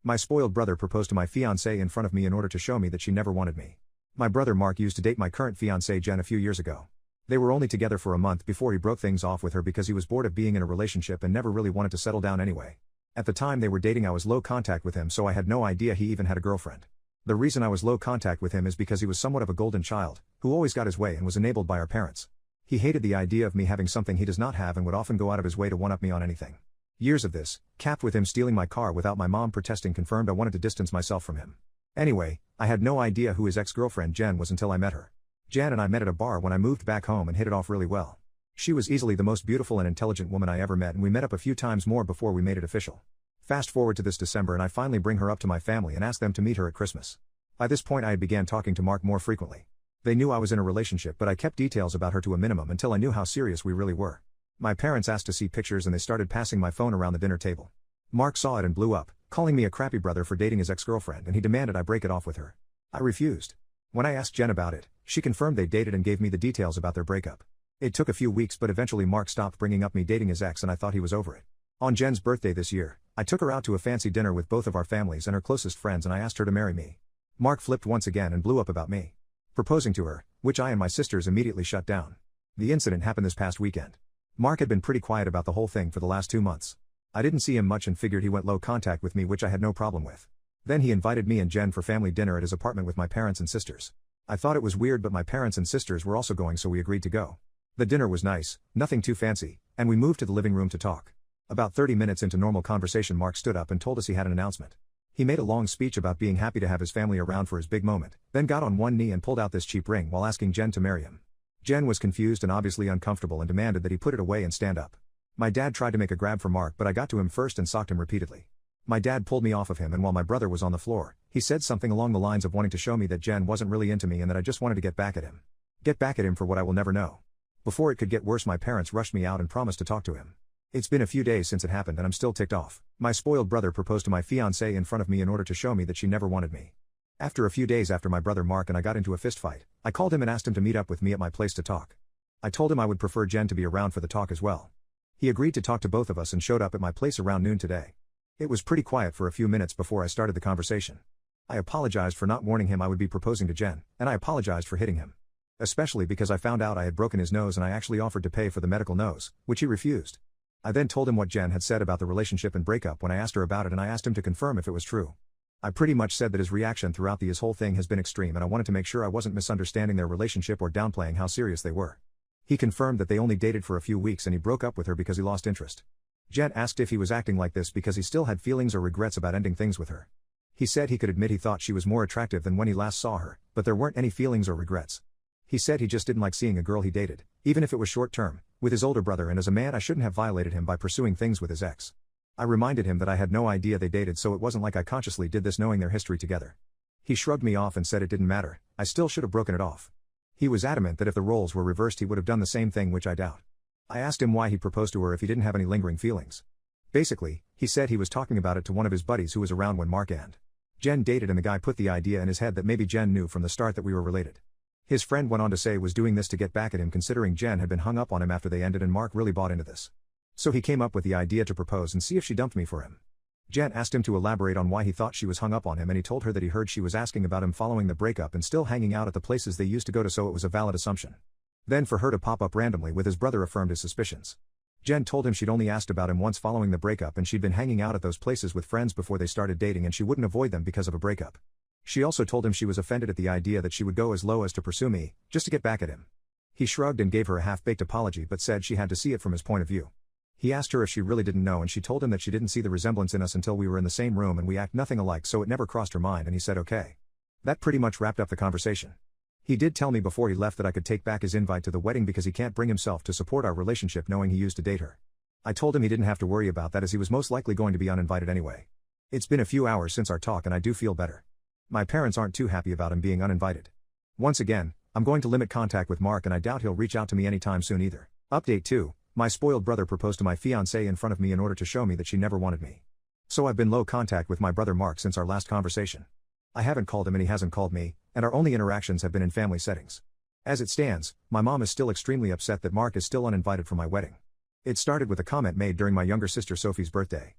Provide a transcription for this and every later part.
My spoiled brother proposed to my fiancée in front of me in order to show me that she never wanted me. My brother Mark used to date my current fiancée Jen a few years ago. They were only together for a month before he broke things off with her because he was bored of being in a relationship and never really wanted to settle down anyway. At the time they were dating I was low contact with him, so I had no idea he even had a girlfriend. The reason I was low contact with him is because he was somewhat of a golden child, who always got his way and was enabled by our parents. He hated the idea of me having something he does not have and would often go out of his way to one-up me on anything. Years of this, capped with him stealing my car without my mom protesting, confirmed I wanted to distance myself from him. Anyway, I had no idea who his ex-girlfriend Jen was until I met her. Jen and I met at a bar when I moved back home and hit it off really well. She was easily the most beautiful and intelligent woman I ever met, and we met up a few times more before we made it official. Fast forward to this December and I finally bring her up to my family and ask them to meet her at Christmas. By this point I had began talking to Mark more frequently. They knew I was in a relationship, but I kept details about her to a minimum until I knew how serious we really were. My parents asked to see pictures and they started passing my phone around the dinner table. Mark saw it and blew up, calling me a crappy brother for dating his ex-girlfriend, and he demanded I break it off with her. I refused. When I asked Jen about it, she confirmed they dated and gave me the details about their breakup. It took a few weeks, but eventually Mark stopped bringing up me dating his ex and I thought he was over it. On Jen's birthday this year, I took her out to a fancy dinner with both of our families and her closest friends and I asked her to marry me. Mark flipped once again and blew up about me proposing to her, which I and my sisters immediately shut down. The incident happened this past weekend. Mark had been pretty quiet about the whole thing for the last 2 months. I didn't see him much and figured he went low contact with me, which I had no problem with. Then he invited me and Jen for family dinner at his apartment with my parents and sisters. I thought it was weird, but my parents and sisters were also going, so we agreed to go. The dinner was nice, nothing too fancy, and we moved to the living room to talk. About 30 minutes into normal conversation, Mark stood up and told us he had an announcement. He made a long speech about being happy to have his family around for his big moment, then got on one knee and pulled out this cheap ring while asking Jen to marry him. Jen was confused and obviously uncomfortable and demanded that he put it away and stand up. My dad tried to make a grab for Mark, but I got to him first and socked him repeatedly. My dad pulled me off of him, and while my brother was on the floor, he said something along the lines of wanting to show me that Jen wasn't really into me and that I just wanted to get back at him. Get back at him for what I will never know. Before it could get worse, my parents rushed me out and promised to talk to him. It's been a few days since it happened and I'm still ticked off. My spoiled brother proposed to my fiancée in front of me in order to show me that she never wanted me. After a few days after my brother Mark and I got into a fist fight, I called him and asked him to meet up with me at my place to talk. I told him I would prefer Jen to be around for the talk as well. He agreed to talk to both of us and showed up at my place around noon today. It was pretty quiet for a few minutes before I started the conversation. I apologized for not warning him I would be proposing to Jen, and I apologized for hitting him. Especially because I found out I had broken his nose and I actually offered to pay for the medical nose, which he refused. I then told him what Jen had said about the relationship and breakup when I asked her about it, and I asked him to confirm if it was true. I pretty much said that his reaction throughout his whole thing has been extreme and I wanted to make sure I wasn't misunderstanding their relationship or downplaying how serious they were. He confirmed that they only dated for a few weeks and he broke up with her because he lost interest. Jen asked if he was acting like this because he still had feelings or regrets about ending things with her. He said he could admit he thought she was more attractive than when he last saw her, but there weren't any feelings or regrets. He said he just didn't like seeing a girl he dated, even if it was short term, with his older brother, and as a man I shouldn't have violated him by pursuing things with his ex. I reminded him that I had no idea they dated, so it wasn't like I consciously did this knowing their history together. He shrugged me off and said it didn't matter, I still should have broken it off. He was adamant that if the roles were reversed he would have done the same thing, which I doubt. I asked him why he proposed to her if he didn't have any lingering feelings. Basically, he said he was talking about it to one of his buddies who was around when Mark and Jen dated, and the guy put the idea in his head that maybe Jen knew from the start that we were related. His friend went on to say was doing this to get back at him, considering Jen had been hung up on him after they ended, and Mark really bought into this. So he came up with the idea to propose and see if she dumped me for him. Jen asked him to elaborate on why he thought she was hung up on him, and he told her that he heard she was asking about him following the breakup and still hanging out at the places they used to go to, so it was a valid assumption. Then for her to pop up randomly with his brother affirmed his suspicions. Jen told him she'd only asked about him once following the breakup and she'd been hanging out at those places with friends before they started dating and she wouldn't avoid them because of a breakup. She also told him she was offended at the idea that she would go as low as to pursue me, just to get back at him. He shrugged and gave her a half-baked apology but said she had to see it from his point of view. He asked her if she really didn't know and she told him that she didn't see the resemblance in us until we were in the same room and we act nothing alike, so it never crossed her mind, and he said okay. That pretty much wrapped up the conversation. He did tell me before he left that I could take back his invite to the wedding because he can't bring himself to support our relationship knowing he used to date her. I told him he didn't have to worry about that as he was most likely going to be uninvited anyway. It's been a few hours since our talk and I do feel better. My parents aren't too happy about him being uninvited. Once again, I'm going to limit contact with Mark and I doubt he'll reach out to me anytime soon either. Update 2. My spoiled brother proposed to my fiancée in front of me in order to show me that she never wanted me. So I've been low contact with my brother Mark since our last conversation. I haven't called him and he hasn't called me, and our only interactions have been in family settings. As it stands, my mom is still extremely upset that Mark is still uninvited for my wedding. It started with a comment made during my younger sister Sophie's birthday.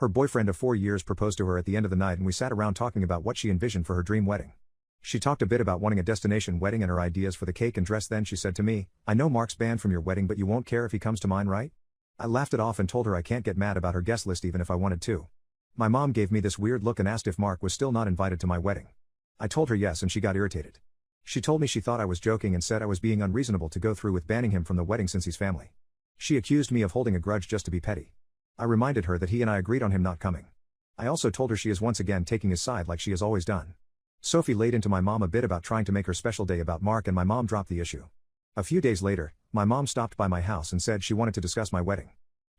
Her boyfriend of 4 years proposed to her at the end of the night and we sat around talking about what she envisioned for her dream wedding. She talked a bit about wanting a destination wedding and her ideas for the cake and dress. Then she said to me, "I know Mark's banned from your wedding, but you won't care if he comes to mine, right?" I laughed it off and told her I can't get mad about her guest list even if I wanted to. My mom gave me this weird look and asked if Mark was still not invited to my wedding. I told her yes and she got irritated. She told me she thought I was joking and said I was being unreasonable to go through with banning him from the wedding since he's family. She accused me of holding a grudge just to be petty. I reminded her that he and I agreed on him not coming. I also told her she is once again taking his side like she has always done. Sophie laid into my mom a bit about trying to make her special day about Mark and my mom dropped the issue. A few days later, my mom stopped by my house and said she wanted to discuss my wedding.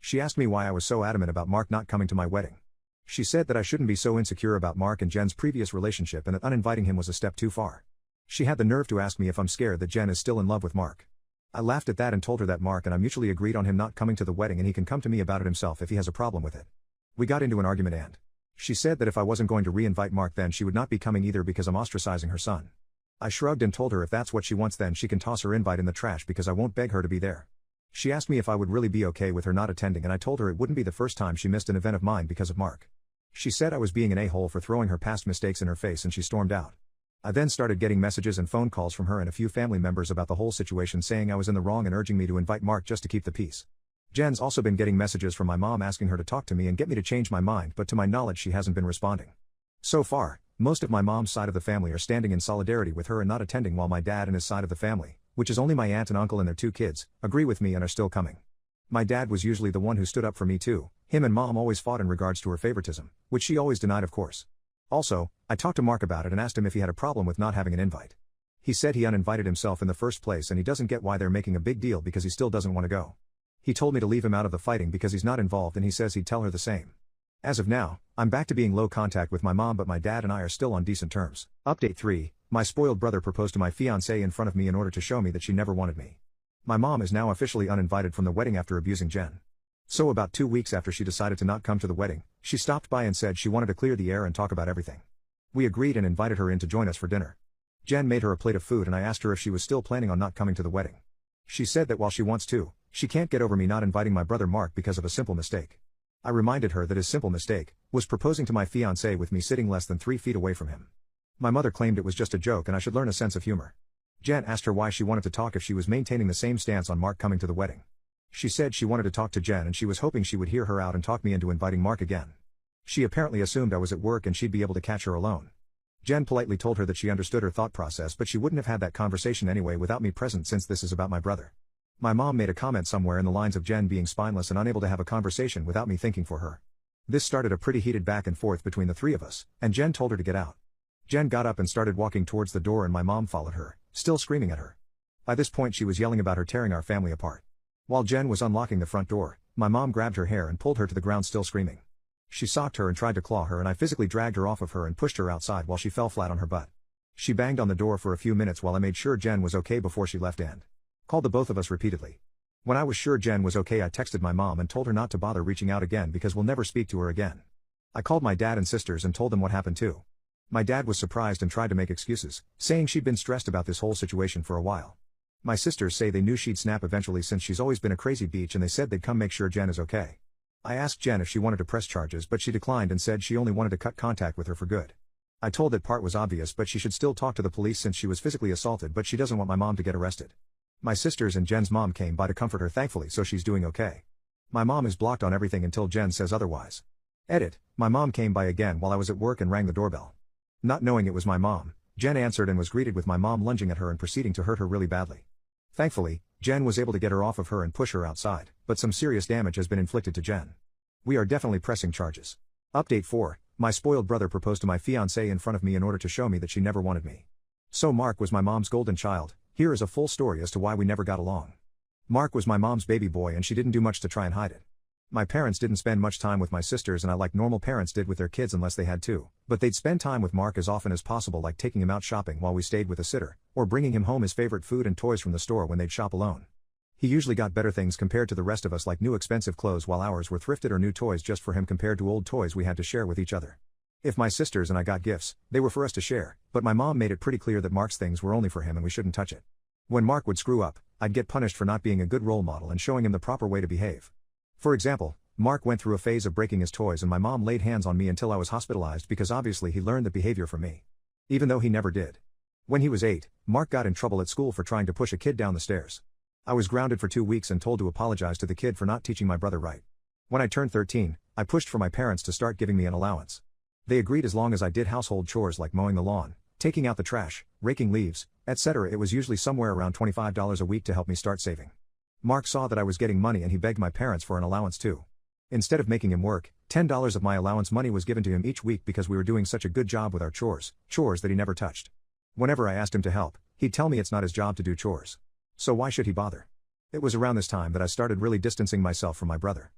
She asked me why I was so adamant about Mark not coming to my wedding. She said that I shouldn't be so insecure about Mark and Jen's previous relationship and that uninviting him was a step too far. She had the nerve to ask me if I'm scared that Jen is still in love with Mark. I laughed at that and told her that Mark and I mutually agreed on him not coming to the wedding and he can come to me about it himself if he has a problem with it. We got into an argument and she said that if I wasn't going to re-invite Mark then she would not be coming either because I'm ostracizing her son. I shrugged and told her if that's what she wants then she can toss her invite in the trash because I won't beg her to be there. She asked me if I would really be okay with her not attending and I told her it wouldn't be the first time she missed an event of mine because of Mark. She said I was being an a-hole for throwing her past mistakes in her face and she stormed out. I then started getting messages and phone calls from her and a few family members about the whole situation saying I was in the wrong and urging me to invite Mark just to keep the peace. Jen's also been getting messages from my mom asking her to talk to me and get me to change my mind, but to my knowledge she hasn't been responding. So far, most of my mom's side of the family are standing in solidarity with her and not attending, while my dad and his side of the family, which is only my aunt and uncle and their 2 kids, agree with me and are still coming. My dad was usually the one who stood up for me too. Him and mom always fought in regards to her favoritism, which she always denied of course. Also, I talked to Mark about it and asked him if he had a problem with not having an invite. He said he uninvited himself in the first place and he doesn't get why they're making a big deal because he still doesn't want to go. He told me to leave him out of the fighting because he's not involved and he says he'd tell her the same. As of now, I'm back to being low contact with my mom, but my dad and I are still on decent terms. Update 3, my spoiled brother proposed to my fiancée in front of me in order to show me that she never wanted me. My mom is now officially uninvited from the wedding after abusing Jen. So about 2 weeks after she decided to not come to the wedding, she stopped by and said she wanted to clear the air and talk about everything. We agreed and invited her in to join us for dinner. Jen made her a plate of food and I asked her if she was still planning on not coming to the wedding. She said that while she wants to, she can't get over me not inviting my brother Mark because of a simple mistake. I reminded her that his simple mistake was proposing to my fiancée with me sitting less than 3 feet away from him. My mother claimed it was just a joke and I should learn a sense of humor. Jen asked her why she wanted to talk if she was maintaining the same stance on Mark coming to the wedding. She said she wanted to talk to Jen and she was hoping she would hear her out and talk me into inviting Mark again. She apparently assumed I was at work and she'd be able to catch her alone. Jen politely told her that she understood her thought process, but she wouldn't have had that conversation anyway without me present since this is about my brother. My mom made a comment somewhere in the lines of Jen being spineless and unable to have a conversation without me thinking for her. This started a pretty heated back and forth between the 3 of us, and Jen told her to get out. Jen got up and started walking towards the door and my mom followed her, still screaming at her. By this point she was yelling about her tearing our family apart. While Jen was unlocking the front door, my mom grabbed her hair and pulled her to the ground still screaming. She socked her and tried to claw her and I physically dragged her off of her and pushed her outside while she fell flat on her butt. She banged on the door for a few minutes while I made sure Jen was okay before she left and called the both of us repeatedly. When I was sure Jen was okay I texted my mom and told her not to bother reaching out again because we'll never speak to her again. I called my dad and sisters and told them what happened too. My dad was surprised and tried to make excuses, saying she'd been stressed about this whole situation for a while. My sisters say they knew she'd snap eventually since she's always been a crazy bitch and they said they'd come make sure Jen is okay. I asked Jen if she wanted to press charges but she declined and said she only wanted to cut contact with her for good. I told that part was obvious but she should still talk to the police since she was physically assaulted, but she doesn't want my mom to get arrested. My sisters and Jen's mom came by to comfort her thankfully, so she's doing okay. My mom is blocked on everything until Jen says otherwise. Edit, my mom came by again while I was at work and rang the doorbell. Not knowing it was my mom, Jen answered and was greeted with my mom lunging at her and proceeding to hurt her really badly. Thankfully, Jen was able to get her off of her and push her outside, but some serious damage has been inflicted to Jen. We are definitely pressing charges. Update 4, my spoiled brother proposed to my fiancée in front of me in order to show me that she never wanted me. So Mark was my mom's golden child. Here is a full story as to why we never got along. Mark was my mom's baby boy and she didn't do much to try and hide it. My parents didn't spend much time with my sisters and I like normal parents did with their kids unless they had to, but they'd spend time with Mark as often as possible, like taking him out shopping while we stayed with a sitter, or bringing him home his favorite food and toys from the store when they'd shop alone. He usually got better things compared to the rest of us, like new expensive clothes, while ours were thrifted or new toys just for him compared to old toys we had to share with each other. If my sisters and I got gifts, they were for us to share, but my mom made it pretty clear that Mark's things were only for him and we shouldn't touch it. When Mark would screw up, I'd get punished for not being a good role model and showing him the proper way to behave. For example, Mark went through a phase of breaking his toys and my mom laid hands on me until I was hospitalized because obviously he learned the behavior from me. Even though he never did. When he was 8, Mark got in trouble at school for trying to push a kid down the stairs. I was grounded for 2 weeks and told to apologize to the kid for not teaching my brother right. When I turned 13, I pushed for my parents to start giving me an allowance. They agreed as long as I did household chores like mowing the lawn, taking out the trash, raking leaves, etc. It was usually somewhere around $25 a week to help me start saving. Mark saw that I was getting money and he begged my parents for an allowance too. Instead of making him work, $10 of my allowance money was given to him each week because we were doing such a good job with our chores that he never touched. Whenever I asked him to help, he'd tell me it's not his job to do chores. So why should he bother? It was around this time that I started really distancing myself from my brother.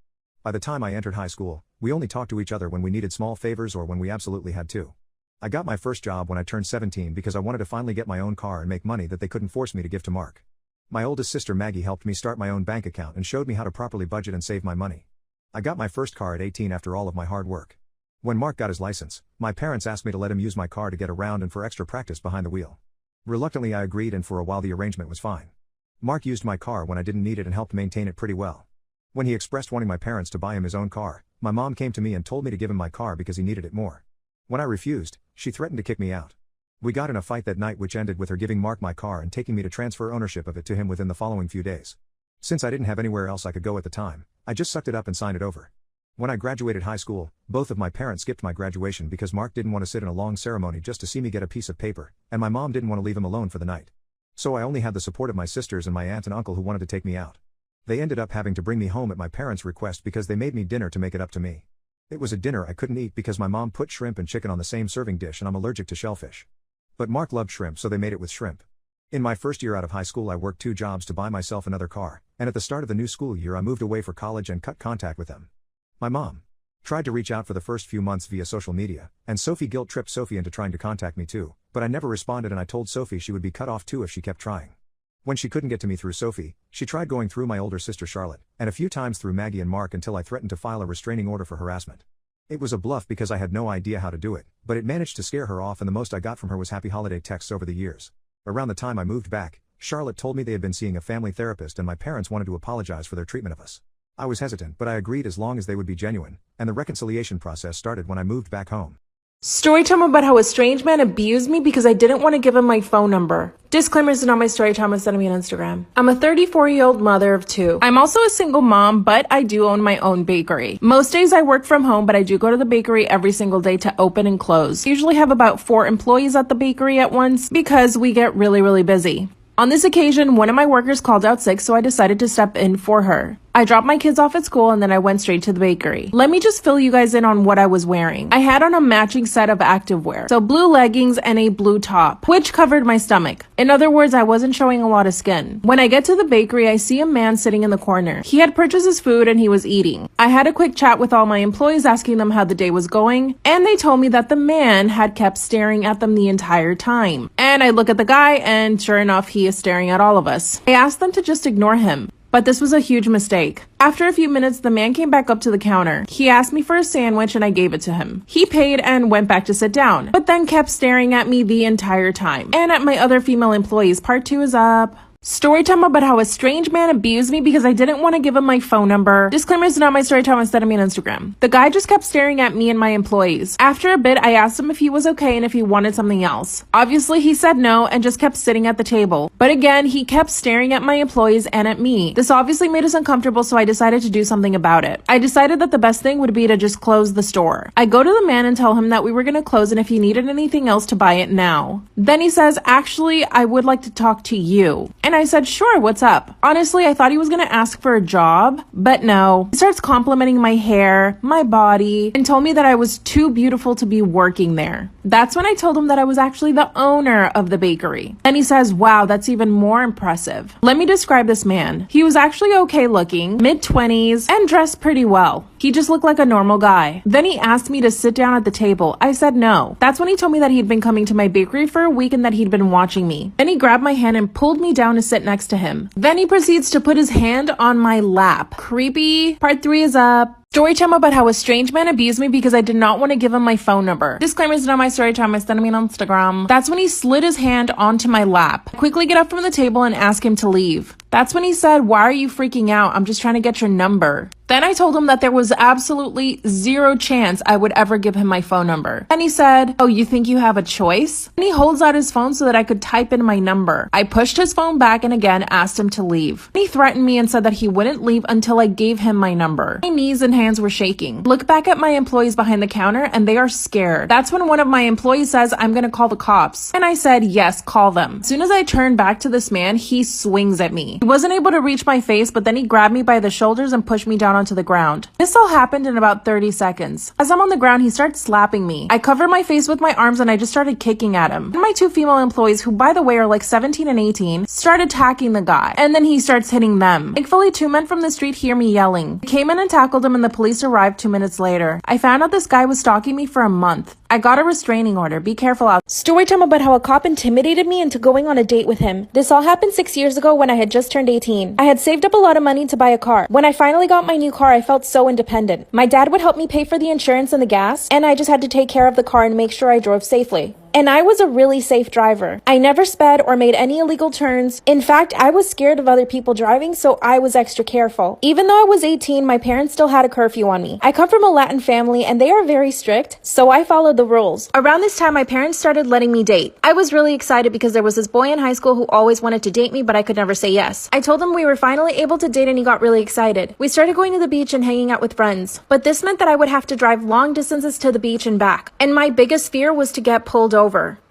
By the time I entered high school, we only talked to each other when we needed small favors or when we absolutely had to. I got my first job when I turned 17 because I wanted to finally get my own car and make money that they couldn't force me to give to Mark. My oldest sister Maggie helped me start my own bank account and showed me how to properly budget and save my money. I got my first car at 18 after all of my hard work. When Mark got his license, my parents asked me to let him use my car to get around and for extra practice behind the wheel. Reluctantly I agreed and for a while the arrangement was fine. Mark used my car when I didn't need it and helped maintain it pretty well. When he expressed wanting my parents to buy him his own car, my mom came to me and told me to give him my car because he needed it more. When I refused, she threatened to kick me out. We got in a fight that night which ended with her giving Mark my car and taking me to transfer ownership of it to him within the following few days. Since I didn't have anywhere else I could go at the time, I just sucked it up and signed it over. When I graduated high school, both of my parents skipped my graduation because Mark didn't want to sit in a long ceremony just to see me get a piece of paper, and my mom didn't want to leave him alone for the night. So I only had the support of my sisters and my aunt and uncle who wanted to take me out. They ended up having to bring me home at my parents' request because they made me dinner to make it up to me. It was a dinner I couldn't eat because my mom put shrimp and chicken on the same serving dish and I'm allergic to shellfish. But Mark loved shrimp so they made it with shrimp. In my first year out of high school I worked 2 jobs to buy myself another car, and at the start of the new school year I moved away for college and cut contact with them. My mom tried to reach out for the first few months via social media, and Sophie guilt-tripped Sophie into trying to contact me too, but I never responded and I told Sophie she would be cut off too if she kept trying. When she couldn't get to me through Sophie, she tried going through my older sister Charlotte, and a few times through Maggie and Mark until I threatened to file a restraining order for harassment. It was a bluff because I had no idea how to do it, but it managed to scare her off and the most I got from her was happy holiday texts over the years. Around the time I moved back, Charlotte told me they had been seeing a family therapist and my parents wanted to apologize for their treatment of us. I was hesitant but I agreed as long as they would be genuine, and the reconciliation process started when I moved back home. Storytime about how a strange man abused me because I didn't want to give him my phone number. Disclaimer, is not my storytime, it's sending me on Instagram. I'm a 34-year-old mother of 2. I'm also a single mom, but I do own my own bakery. Most days I work from home, but I do go to the bakery every single day to open and close. I usually have about 4 employees at the bakery at once because we get really busy. On this occasion, one of my workers called out sick, so I decided to step in for her. I dropped my kids off at school and then I went straight to the bakery. Let me just fill you guys in on what I was wearing. I had on a matching set of activewear, so blue leggings and a blue top, which covered my stomach. In other words, I wasn't showing a lot of skin. When I get to the bakery, I see a man sitting in the corner. He had purchased his food and he was eating. I had a quick chat with all my employees asking them how the day was going, and they told me that the man had kept staring at them the entire time. And I look at the guy and sure enough, he is staring at all of us. I asked them to just ignore him. But this was a huge mistake. After a few minutes, the man came back up to the counter. He asked me for a sandwich and I gave it to him. He paid and went back to sit down, but then kept staring at me the entire time. And at my other female employees. Part 2 is up. Storytime about how a strange man abused me because I didn't want to give him my phone number. Disclaimer, is not my storytime, instead of me on Instagram. The guy just kept staring at me and my employees. After a bit, I asked him if he was okay and if he wanted something else. Obviously, he said no and just kept sitting at the table. But again, he kept staring at my employees and at me. This obviously made us uncomfortable, so I decided to do something about it. I decided that the best thing would be to just close the store. I go to the man and tell him that we were going to close and if he needed anything else to buy it now. Then he says, actually, I would like to talk to you. And I said, sure, what's up? Honestly, I thought he was gonna ask for a job, but no. He starts complimenting my hair, my body, and told me that I was too beautiful to be working there. That's when I told him that I was actually the owner of the bakery. Then he says, wow, that's even more impressive. Let me describe this man. He was actually okay looking, mid-20s, and dressed pretty well. He just looked like a normal guy. Then he asked me to sit down at the table. I said no. That's when he told me that he'd been coming to my bakery for a week and that he'd been watching me. Then he grabbed my hand and pulled me down to sit next to him. Then he proceeds to put his hand on my lap. Creepy. Part 3 is up. Storytime about how a strange man abused me because I did not want to give him my phone number. Disclaimer, is not my storytime, I sent me on Instagram. That's when he slid his hand onto my lap. I quickly get up from the table and ask him to leave. That's when he said, why are you freaking out? I'm just trying to get your number. Then I told him that there was absolutely zero chance I would ever give him my phone number. And he said, "Oh, you think you have a choice?" And he holds out his phone so that I could type in my number. I pushed his phone back and again asked him to leave. And he threatened me and said that he wouldn't leave until I gave him my number. My knees and hands were shaking. Look back at my employees behind the counter and they are scared. That's when one of my employees says, "I'm gonna call the cops." And I said, "Yes, call them." As soon as I turned back to this man, he swings at me. He wasn't able to reach my face, but then he grabbed me by the shoulders and pushed me down onto the ground. This all happened in about 30 seconds. As I'm on the ground, he starts slapping me. I covered my face with my arms and I just started kicking at him. And my two female employees, who by the way are like 17 and 18, start attacking the guy. And then he starts hitting them. Thankfully, two men from the street hear me yelling. I came in and tackled him and the police arrived 2 minutes later. I found out this guy was stalking me for a month. I got a restraining order. Be careful out. Story time about how a cop intimidated me into going on a date with him. This all happened 6 years ago when I had just turned 18. I had saved up a lot of money to buy a car. When I finally got my new car, I felt so independent. My dad would help me pay for the insurance and the gas, and I just had to take care of the car and make sure I drove safely. And I was a really safe driver. I never sped or made any illegal turns. In fact, I was scared of other people driving, so I was extra careful. Even though I was 18, my parents still had a curfew on me. I come from a Latin family and they are very strict, so I followed the rules. Around this time, my parents started letting me date. I was really excited because there was this boy in high school who always wanted to date me, but I could never say yes. I told him we were finally able to date and he got really excited. We started going to the beach and hanging out with friends. But this meant that I would have to drive long distances to the beach and back. And my biggest fear was to get pulled over.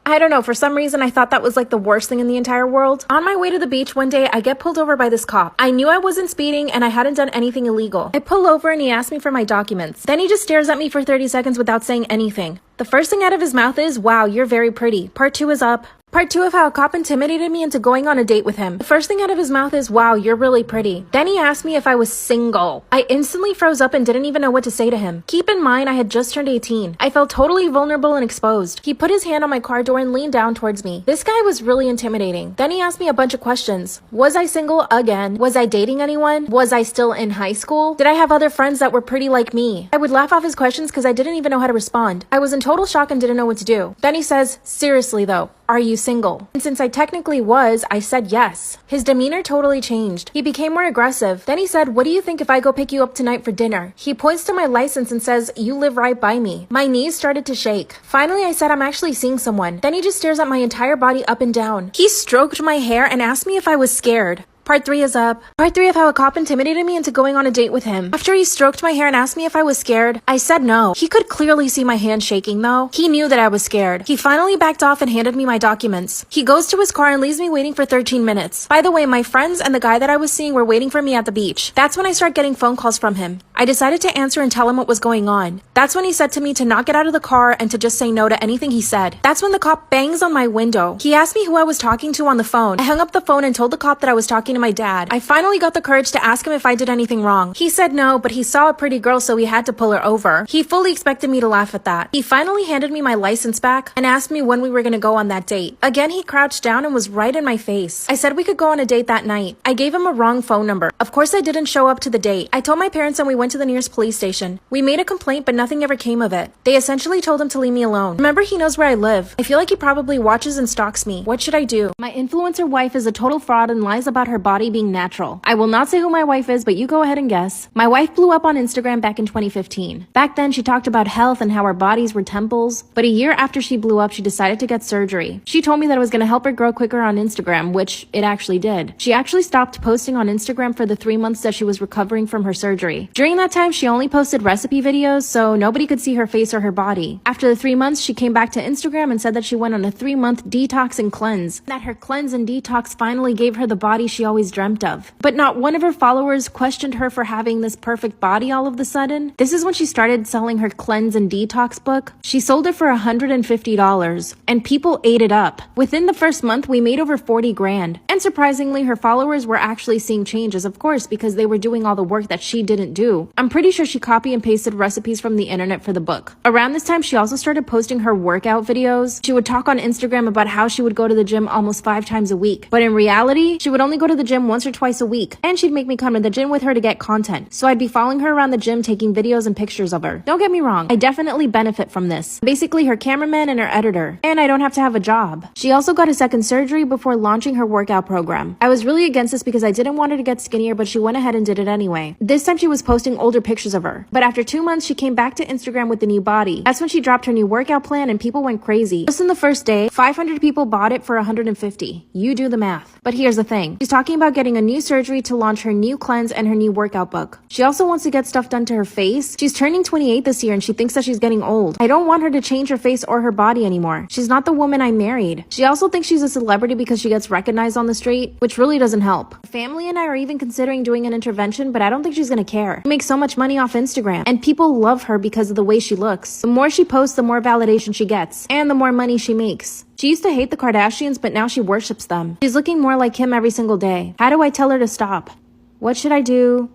I don't know, for some reason I thought that was like the worst thing in the entire world. On my way to the beach one day, I get pulled over by this cop. I knew I wasn't speeding and I hadn't done anything illegal. I pull over and he asks me for my documents. Then he just stares at me for 30 seconds without saying anything. The first thing out of his mouth is, "Wow, you're very pretty. Part 2 is up." Part 2 of how a cop intimidated me into going on a date with him. The first thing out of his mouth is, "Wow, you're really pretty." Then he asked me if I was single. I instantly froze up and didn't even know what to say to him. Keep in mind, I had just turned 18. I felt totally vulnerable and exposed. He put his hand on my car door and leaned down towards me. This guy was really intimidating. Then he asked me a bunch of questions. Was I single again? Was I dating anyone? Was I still in high school? Did I have other friends that were pretty like me? I would laugh off his questions because I didn't even know how to respond. I was in total shock and didn't know what to do. Then he says, "Seriously though, are you single?" And since I technically was, I said yes. His demeanor totally changed. He became more aggressive. Then he said, "What do you think if I go pick you up tonight for dinner?" He points to my license and says, "You live right by me." My knees started to shake. Finally, I said, "I'm actually seeing someone." Then he just stares at my entire body up and down. He stroked my hair and asked me if I was scared. Part 3 is up. Part 3 of how a cop intimidated me into going on a date with him. After he stroked my hair and asked me if I was scared, I said no. He could clearly see my hand shaking though. He knew that I was scared. He finally backed off and handed me my documents. He goes to his car and leaves me waiting for 13 minutes. By the way, my friends and the guy that I was seeing were waiting for me at the beach. That's when I start getting phone calls from him. I decided to answer and tell him what was going on. That's when he said to me to not get out of the car and to just say no to anything he said. That's when the cop bangs on my window. He asked me who I was talking to on the phone. I hung up the phone and told the cop that I was talking to my dad. I finally got the courage to ask him if I did anything wrong. He said no, but he saw a pretty girl, so he had to pull her over. He fully expected me to laugh at that. He finally handed me my license back and asked me when we were gonna go on that date. Again, he crouched down and was right in my face. I said we could go on a date that night. I gave him a wrong phone number. Of course, I didn't show up to the date. I told my parents and we went to the nearest police station. We made a complaint, but nothing ever came of it. They essentially told him to leave me alone. Remember, he knows where I live. I feel like he probably watches and stalks me. What should I do? My influencer wife is a total fraud and lies about her body being natural. I will not say who my wife is, but you go ahead and guess. My wife blew up on Instagram back in 2015. Back then, she talked about health and how our bodies were temples. But a year after she blew up, she decided to get surgery. She told me that it was going to help her grow quicker on Instagram, which it actually did. She actually stopped posting on Instagram for the 3 months that she was recovering from her surgery. During that time, she only posted recipe videos, so nobody could see her face or her body. After the 3 months, she came back to Instagram and said that she went on a 3-month detox and cleanse. That her cleanse and detox finally gave her the body she always dreamt of. But not one of her followers questioned her for having this perfect body all of a sudden. This is when she started selling her cleanse and detox book. She sold it for $150 and people ate it up. Within the first month, we made over 40 grand. And surprisingly, her followers were actually seeing changes, of course, because they were doing all the work that she didn't do. I'm pretty sure she copy and pasted recipes from the internet for the book. Around this time, she also started posting her workout videos. She would talk on Instagram about how she would go to the gym almost 5 times a week. But in reality, she would only go to the gym once or twice a week. And she'd make me come to the gym with her to get content. So I'd be following her around the gym taking videos and pictures of her. Don't get me wrong, I definitely benefit from this. Basically her cameraman and her editor. And I don't have to have a job. She also got a second surgery before launching her workout program. I was really against this because I didn't want her to get skinnier, but she went ahead and did it anyway. This time she was posting posting older pictures of her. But after 2 months, she came back to Instagram with a new body. That's when she dropped her new workout plan and people went crazy. Just in the first day, 500 people bought it for 150. You do the math. But here's the thing. She's talking about getting a new surgery to launch her new cleanse and her new workout book. She also wants to get stuff done to her face. She's turning 28 this year and she thinks that she's getting old. I don't want her to change her face or her body anymore. She's not the woman I married. She also thinks she's a celebrity because she gets recognized on the street, which really doesn't help. Family and I are even considering doing an intervention, but I don't think she's gonna care. She makes so much money off Instagram, and people love her because of the way she looks. The more she posts, the more validation she gets, and the more money she makes. She used to hate the Kardashians, but now she worships them. She's looking more like Kim every single day. How do I tell her to stop? What should I do?